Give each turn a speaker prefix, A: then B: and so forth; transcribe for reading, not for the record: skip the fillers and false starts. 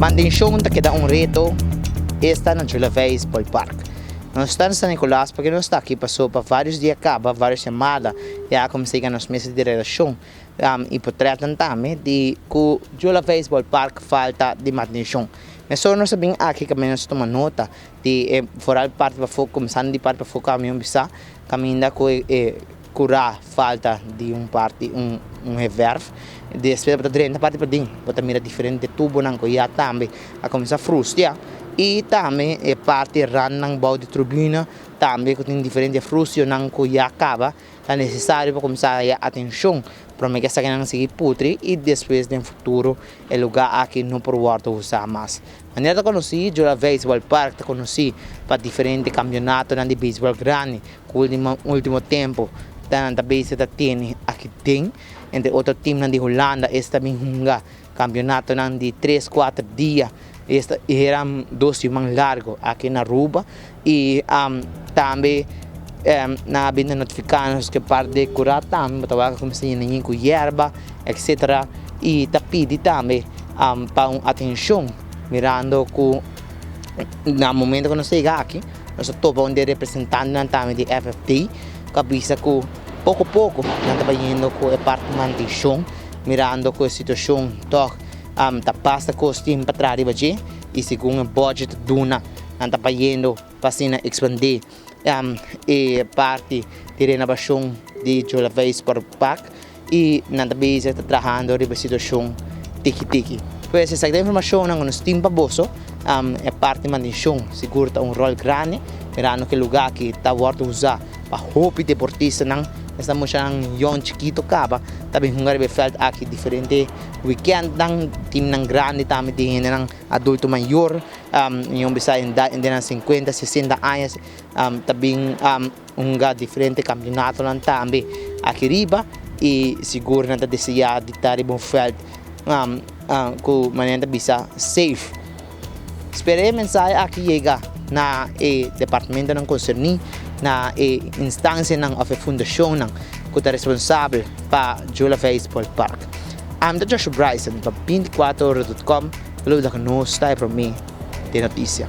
A: Manutenção está queda um reto está na Jula Baseball Park. Nós estamos em San Nicolás porque nós está aqui passou para vários dias acaba, várias semanas e a comecei a nos meses de relação e por tratar também de que o Jula Baseball Park falta de manutenção. Mas só nós sabemos aqui que nós tomamos nota de fora parte para foco começando de parte para foco caminho bisa caminho que curar falta de parte reverb depois para dentro parte para dentro para mira diferente tubo nang ko ya também a começar a frustrar e também parte ran nang bau de turbina também que tem diferente frustio nang ko ya acaba é necessário para começar a atenção para me que essa não seguir putre e depois no futuro é lugar aqui não por volta usar mais. Maneira de conhecer Jula Baseball Park, te conheci para diferentes campeonatos de beisebol grande, último tempo da base da tem aqui tem, entre outro time de Holanda esta também campeonato de 3-4 dias, esta era 2 semanas largo aqui na Aruba e também na benda notificados que parte de curar também, para começar a ninguém com erva, etc. E tá pedi também para atenção, mirando que no momento que nós chegamos aqui, nós estamos onde representando também de FFT, que avisa que pouco a pouco nós estamos indo com a parte de manutenção, mirando que a situação está passa com os times para trás de baixo e segundo o budget duna, nós estamos indo para expandir e parte de renovação de Jula Baseball Park e nós estamos trabalhando na situação tiki-tiki. Pues essa informação não nos tem baboso é parte de manutenção, segura um rol grande, mirando que lugar que está voltando a usar para hobby deportista não estamos chamando yon chiquito caba, também hungar befeld aqui diferente weekend nang team nang grande também de nang adulto maior yung bisa em 50, 60 anos também hungar diferente campeonato lang também aqui riba e seguro na desejar de estar bom feld com maneira bisa safe. Esperei mensagem aqui chega na departamento ng concerni na instância ng fundação ng que é responsável para Jula Baseball Park. I'm Joshua Bryson para 24horas.com. Luego da que nos está para mim de notícia.